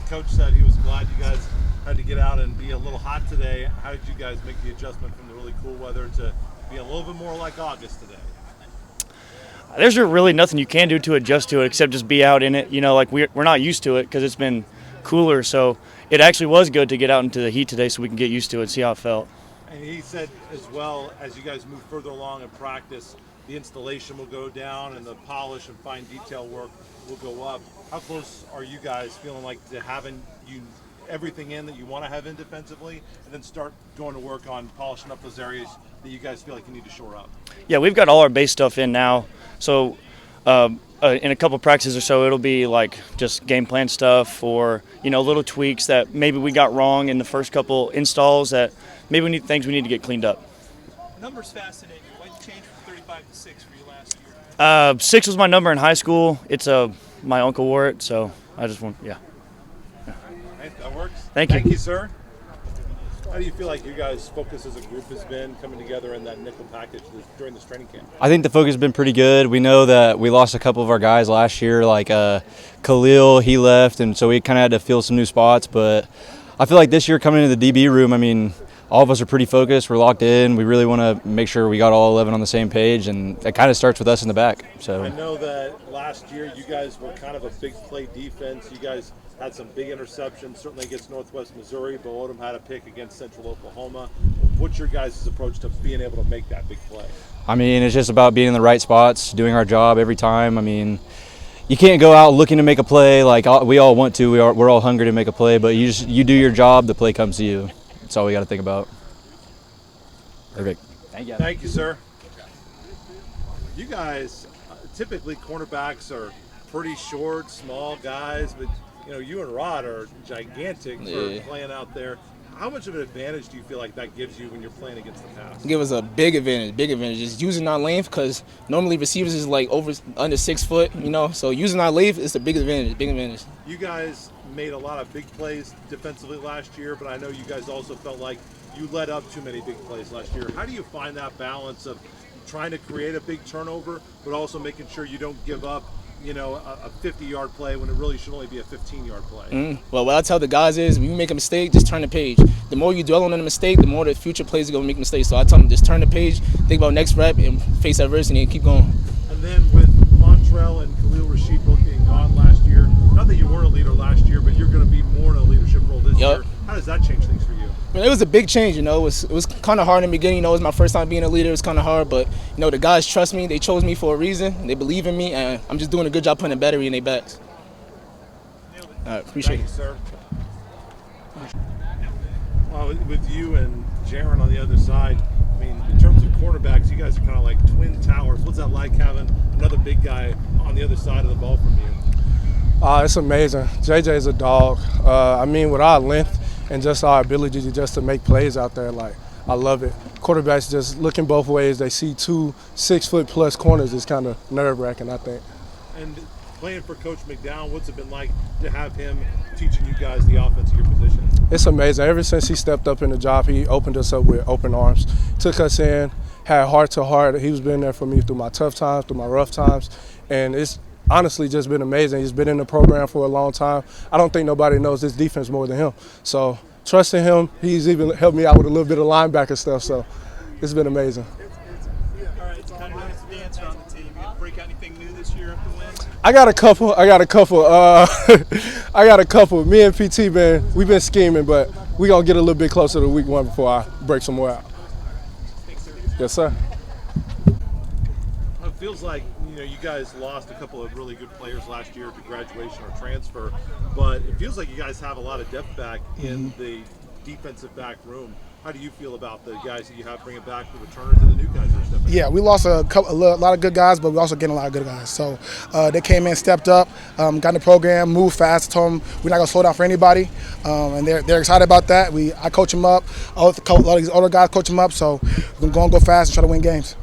Coach said he was glad you guys had to get out and be a little hot today. How did you guys make the adjustment from the really cool weather to be a little bit more like August today? There's really nothing you can do to adjust to it except just be out in it. You know, like we're not used to it because it's been cooler. So it actually was good to get out into the heat today so we can get used to it and see how it felt. And he said as well, as you guys move further along in practice, the installation will go down and the polish and fine detail work will go up. How close are you guys feeling like to having everything in that you want to have in defensively, and then start going to work on polishing up those areas that you guys feel like you need to shore up? Yeah, we've got all our base stuff in now. So in a couple practices or so, it'll be like just game plan stuff or, you know, little tweaks that maybe we got wrong in the first couple installs that maybe things we need to get cleaned up. Numbers fascinate you. Why did you change from 35 to 6 for you last year? 6 was my number in high school. It's my uncle wore it, so I just want, yeah. Right, that works. Thank you. Thank you, sir. How do you feel like you guys' focus as a group has been coming together in that nickel package during this training camp? I think the focus has been pretty good. We know that we lost a couple of our guys last year, like Khalil, he left, and so we kind of had to fill some new spots. But I feel like this year coming into the DB room, I mean, all of us are pretty focused. We're locked in. We really want to make sure we got all 11 on the same page, and it kind of starts with us in the back. So I know that last year you guys were kind of a big play defense. You guys had some big interceptions, certainly against Northwest Missouri. Bo Odom had a pick against Central Oklahoma. What's your guys' approach to being able to make that big play? I mean, it's just about being in the right spots, doing our job every time. I mean, you can't go out looking to make a play like we all want to. We're all hungry to make a play, but you do your job, the play comes to you. That's all we got to think about. Perfect. Thank you, sir. You guys, typically cornerbacks are pretty short, small guys, but you know, you and Rod are gigantic for playing out there. How much of an advantage do you feel like that gives you when you're playing against the pass? Give us a big advantage, just using our length, because normally receivers is like under 6 foot, you know, so using our length is a big advantage. You guys made a lot of big plays defensively last year, but I know you guys also felt like you let up too many big plays last year. How do you find that balance of trying to create a big turnover, but also making sure you don't give up, you know, a 50-yard play when it really should only be a 15-yard play? Well, what I tell the guys is, when you make a mistake, just turn the page. The more you dwell on the mistake, the more the future players are going to make mistakes. So I tell them, just turn the page, think about next rep, and face adversity and keep going. And then with Montrell and Khalil Rashid both being gone last year, not that you weren't a leader last year, but you're going to be more in a leadership role this year. How does that change things for you? I mean, it was a big change, you know. It was kind of hard in the beginning. You know, it was my first time being a leader. It was kind of hard, but, you know, the guys trust me. They chose me for a reason. They believe in me, and I'm just doing a good job putting a battery in their backs. All right, appreciate it. Thank you, sir. Well, with you and Jaaron on the other side, I mean, in terms of cornerbacks, you guys are kind of like twin towers. What's that like having another big guy on the other side of the ball from you? It's amazing. JJ is a dog. I mean, with our length and just our ability to make plays out there, like, I love it. Quarterbacks just looking both ways. They see 2 6-foot-plus corners is kind of nerve-wracking, I think. And playing for Coach McDown, what's it been like to have him teaching you guys the offense of your position? It's amazing. Ever since he stepped up in the job, he opened us up with open arms, took us in, had heart-to-heart. He's been there for me through my tough times, through my rough times, and it's honestly just been amazing. He's been in the program for a long time. I don't think nobody knows this defense more than him. So trusting him, he's even helped me out with a little bit of linebacker stuff. So it's been amazing. All right, kind of noticed the dancer on the team. You gonna break out anything new this year after wins? I got a couple. Me and PT, man, we've been scheming, but we're going to get a little bit closer to week 1 before I break some more out. Yes, sir. It feels like, you know, you guys lost a couple of really good players last year to graduation or transfer, but it feels like you guys have a lot of depth back in the defensive back room. How do you feel about the guys that you have bringing back, the returners and the new guys that are stepping in? Yeah, we lost a lot of good guys, but we also getting a lot of good guys. So they came in, stepped up, got in the program, moved fast. Told them we're not going to slow down for anybody, and they're excited about that. I coach them up. A lot of these older guys coach them up, so we're going to go fast and try to win games.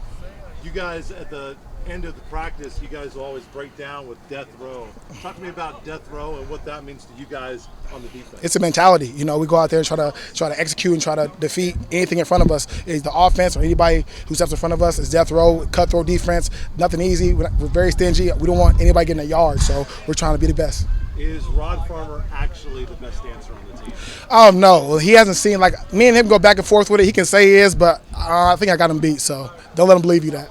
You guys at the end of the practice, you guys will always break down with death row. Talk to me about death row and what that means to you guys on the defense. It's a mentality. You know, we go out there and try to execute and try to defeat anything in front of us. Is the offense or anybody who steps in front of us is death row, cutthroat defense. Nothing easy. We're very stingy. We don't want anybody getting a yard, so we're trying to be the best. Is Rod Farmer actually the best dancer on the team? No. Well, he hasn't seen, like, me and him go back and forth with it. He can say he is, but I think I got him beat, so don't let him believe you that.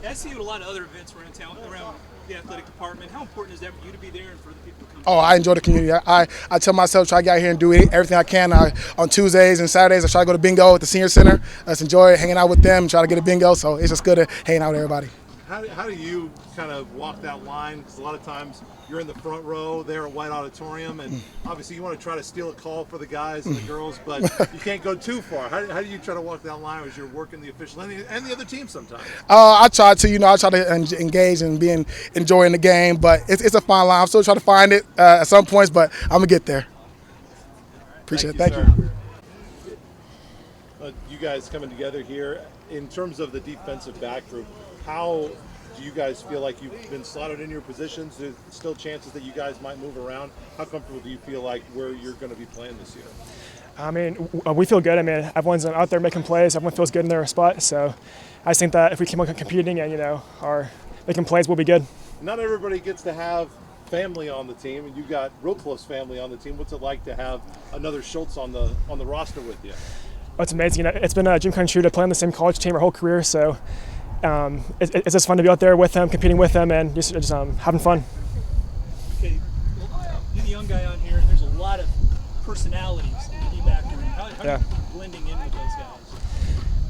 I see you at a lot of other events around town, around the athletic department. How important is that for you to be there and for the people to come? Oh, I enjoy the community. I tell myself, try to get out here and do everything I can. On Tuesdays and Saturdays, I try to go to bingo at the senior center. Let's enjoy hanging out with them, try to get a bingo. So it's just good to hang out with everybody. How do you kind of walk that line? Because a lot of times you're in the front row there at White Auditorium, and obviously you want to try to steal a call for the guys and the girls, but you can't go too far. How do you try to walk that line as you're working the official and the other team sometimes? I try to engage and enjoying the game, but it's a fine line. I'm still trying to find it at some points, but I'm going to get there. Appreciate it. Thank you. You guys coming together here, in terms of the defensive back group, how do you guys feel like you've been slotted in your positions? There's still chances that you guys might move around. How comfortable do you feel like where you're going to be playing this year? I mean, we feel good. I mean, everyone's out there making plays. Everyone feels good in their spot. So I just think that if we keep on competing and, are making plays, we'll be good. Not everybody gets to have family on the team, and you've got real close family on the team. What's it like to have another Schultze on the roster with you? Oh, it's amazing. It's been a dream come true to play on the same college team our whole career. So it's just fun to be out there with them, competing with them, and just having fun. Okay, well, you're the young guy on here. There's a lot of personalities in the D-back room. How are you blending in with those guys?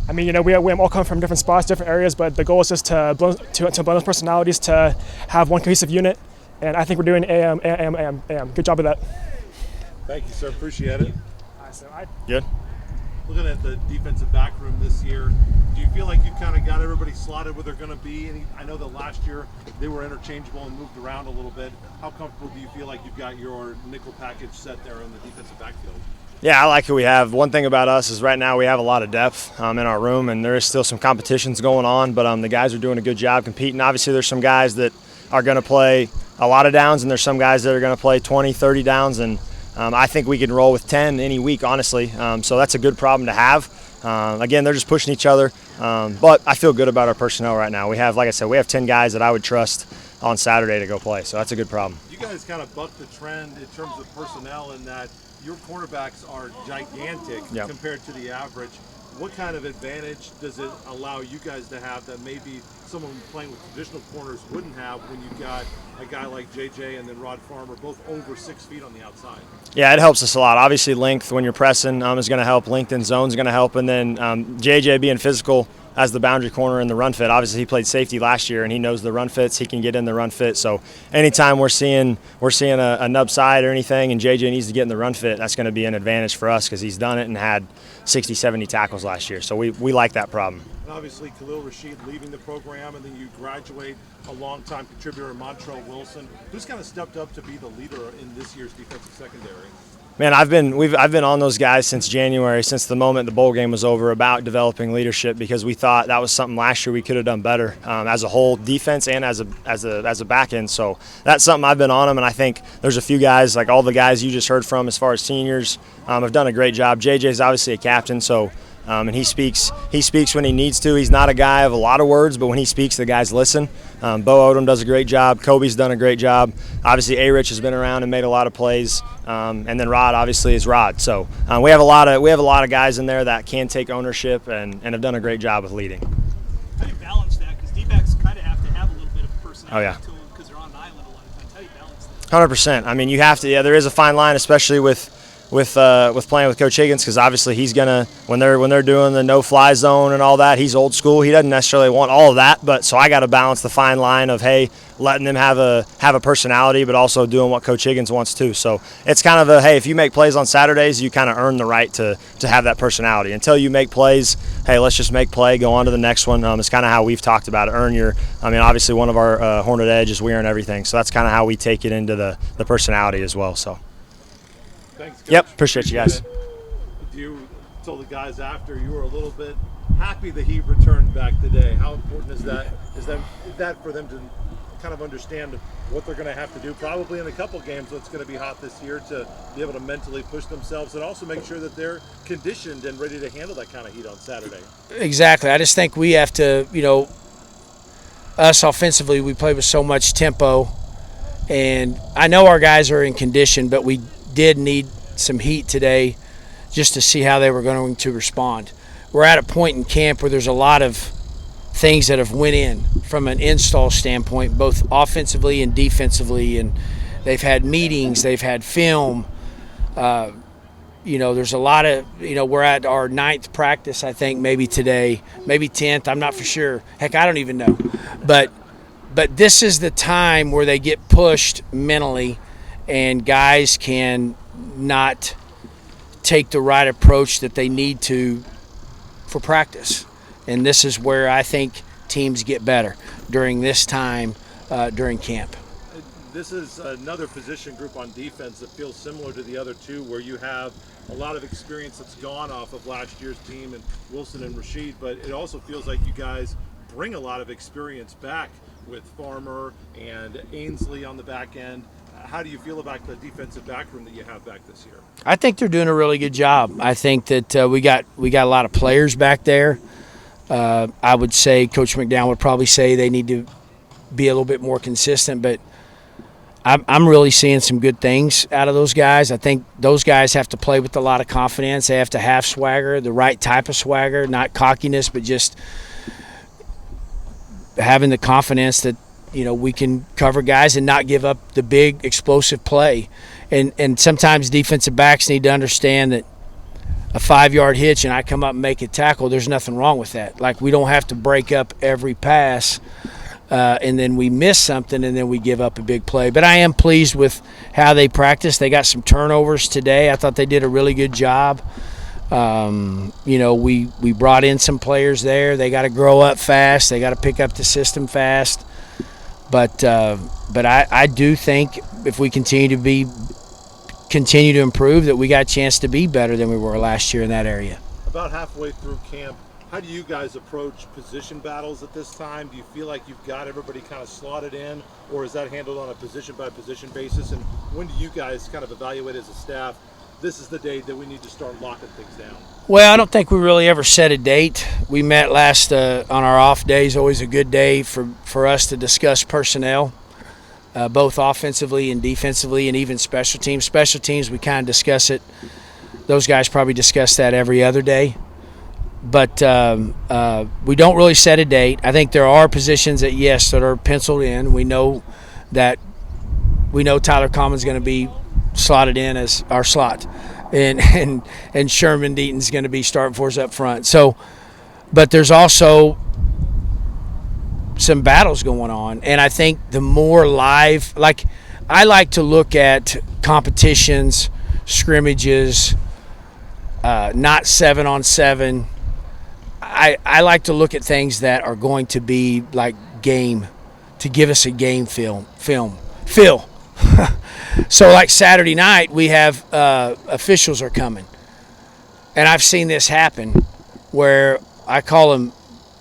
I mean, we all come from different spots, different areas, but the goal is just to blend those personalities to have one cohesive unit, and I think we're doing AM. Good job with that. Thank you, sir. Appreciate it. Good. Looking at the defensive back room this year, do you feel like you've kind of got everybody slotted where they're going to be? And I know that last year they were interchangeable and moved around a little bit. How comfortable do you feel like you've got your nickel package set there in the defensive backfield? Yeah, I like who we have. One thing about us is right now we have a lot of depth in our room, and there is still some competitions going on, but the guys are doing a good job competing. Obviously, there's some guys that are going to play a lot of downs, and there's some guys that are going to play 20, 30 downs, and I think we can roll with 10 any week, honestly. So that's a good problem to have. Again, they're just pushing each other, but I feel good about our personnel right now. We have, like I said, we have 10 guys that I would trust on Saturday to go play, so that's a good problem. You guys kind of buck the trend in terms of personnel in that your cornerbacks are gigantic compared to the average. What kind of advantage does it allow you guys to have that maybe someone playing with traditional corners wouldn't have when you've got a guy like JJ and then Rod Farmer both over 6 feet on the outside? Yeah, it helps us a lot. Obviously, length when you're pressing is going to help. Length in zone is going to help. And then JJ being physical as the boundary corner in the run fit. Obviously, he played safety last year, and he knows the run fits. He can get in the run fit. So anytime we're seeing a nub side or anything and JJ needs to get in the run fit, that's going to be an advantage for us because he's done it and had 60, 70 tackles last year. So we like that problem. And obviously, Khalil Rashid leaving the program, and then you graduate a longtime contributor, Montrell Wilson, who's kind of stepped up to be the leader in this year's defensive secondary. Man, I've been on those guys since January, since the moment the bowl game was over, about developing leadership because we thought that was something last year we could have done better as a whole defense and as a back end. So that's something I've been on them, and I think there's a few guys, like all the guys you just heard from as far as seniors, have done a great job. JJ's obviously a captain, so and he speaks when he needs to. He's not a guy of a lot of words, but when he speaks, the guys listen. Bo Odom does a great job. Kobe's done a great job. Obviously, Arich has been around and made a lot of plays. And then Rod obviously is Rod. So we have a lot of guys in there that can take ownership and have done a great job with leading. How do you balance that? Because D-backs kind of have to have a little bit of personality to them because they're on an island a lot of times. How do you balance that? 100%. I mean, you have to. Yeah, there is a fine line, especially with playing with Coach Higgins, because obviously he's gonna when they're doing the no-fly zone and all that, he's old school. He doesn't necessarily want all of that, but so I got to balance the fine line of letting them have a personality, but also doing what Coach Higgins wants to. So it's kind of if you make plays on Saturdays, you kind of earn the right to have that personality. Until you make plays, let's just make play, go on to the next one. It's kind of how we've talked about it. Obviously one of our Hornet Edge is we earn everything, so that's kind of how we take it into the personality as well. So. Thanks, Coach. Yep, appreciate you guys. You told the guys after you were a little bit happy that he returned back today. How important is that Is that for them to kind of understand what they're going to have to do probably in a couple games that's going to be hot this year to be able to mentally push themselves and also make sure that they're conditioned and ready to handle that kind of heat on Saturday? Exactly. I just think we have to, us offensively, we play with so much tempo. And I know our guys are in condition, but we did need some heat today just to see how they were going to respond. We're at a point in camp where there's a lot of things that have went in from an install standpoint, both offensively and defensively, and they've had meetings, they've had film. There's a lot of, we're at our 9th practice, I think, maybe today, maybe 10th, I'm not for sure. Heck, I don't even know. But this is the time where they get pushed mentally and guys can not take the right approach that they need to for practice. And this is where I think teams get better during this time during camp. This is another position group on defense that feels similar to the other two, where you have a lot of experience that's gone off of last year's team and Wilson and Rashid, but it also feels like you guys bring a lot of experience back with Farmer and Ansley on the back end. How do you feel about the defensive back room that you have back this year? I think they're doing a really good job. I think that we got a lot of players back there. I would say Coach McDown would probably say they need to be a little bit more consistent, but I'm really seeing some good things out of those guys. I think those guys have to play with a lot of confidence. They have to have swagger, the right type of swagger, not cockiness, but just having the confidence that we can cover guys and not give up the big explosive play. And sometimes defensive backs need to understand that a 5-yard hitch and I come up and make a tackle, there's nothing wrong with that. Like, we don't have to break up every pass and then we miss something and then we give up a big play. But I am pleased with how they practice. They got some turnovers today. I thought they did a really good job. We brought in some players there. They got to grow up fast. They got to pick up the system fast. But I do think if we continue to improve, that we got a chance to be better than we were last year in that area. About halfway through camp, how do you guys approach position battles at this time? Do you feel like you've got everybody kind of slotted in, or is that handled on a position-by-position basis? And when do you guys kind of evaluate as a staff, this is the day that we need to start locking things down? Well, I don't think we really ever set a date. We met last on our off days, always a good day for us to discuss personnel, both offensively and defensively, and even special teams. Special teams, we kind of discuss it. Those guys probably discuss that every other day. But we don't really set a date. I think there are positions that are penciled in. We know Tyler Common's going to be slotted in as our slot, and Sherman Deaton's going to be starting for us up front. So, but there's also some battles going on, and I think the more live, like, I like to look at competitions, scrimmages, not 7-on-7. I like to look at things that are going to be like game, to give us a game feel. So like Saturday night, we have officials are coming. And I've seen this happen where I call them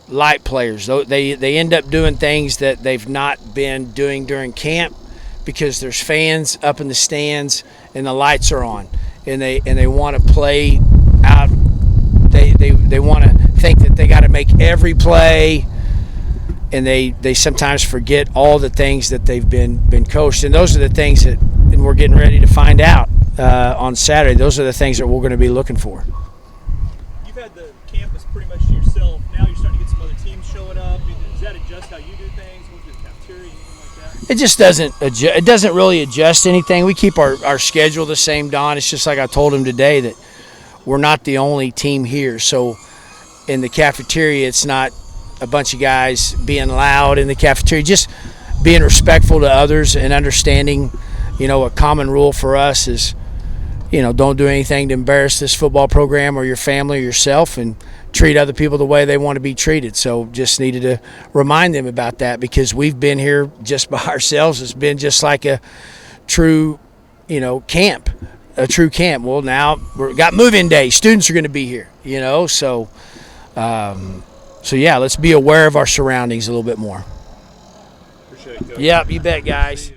light players. They end up doing things that they've not been doing during camp because there's fans up in the stands and the lights are on. And they want to play out. They want to think that they got to make every play, and they sometimes forget all the things that they've been coached. And those are the things that, and we're getting ready to find out on Saturday, those are the things that we're going to be looking for. You've had the campus pretty much to yourself. Now you're starting to get some other teams showing up. Does that adjust how you do things? Go to the cafeteria, anything like that? It just doesn't really adjust anything. We keep our schedule the same, Don. It's just like I told him today that we're not the only team here. So in the cafeteria, it's not a bunch of guys being loud in the cafeteria, just being respectful to others and understanding, a common rule for us is, don't do anything to embarrass this football program or your family or yourself, and treat other people the way they want to be treated. So just needed to remind them about that, because we've been here just by ourselves. It's been just like a true, camp. A true camp. Well, now we've got move-in day. Students are going to be here, so So yeah, let's be aware of our surroundings a little bit more. Appreciate it, Coach. Yep, you bet, guys.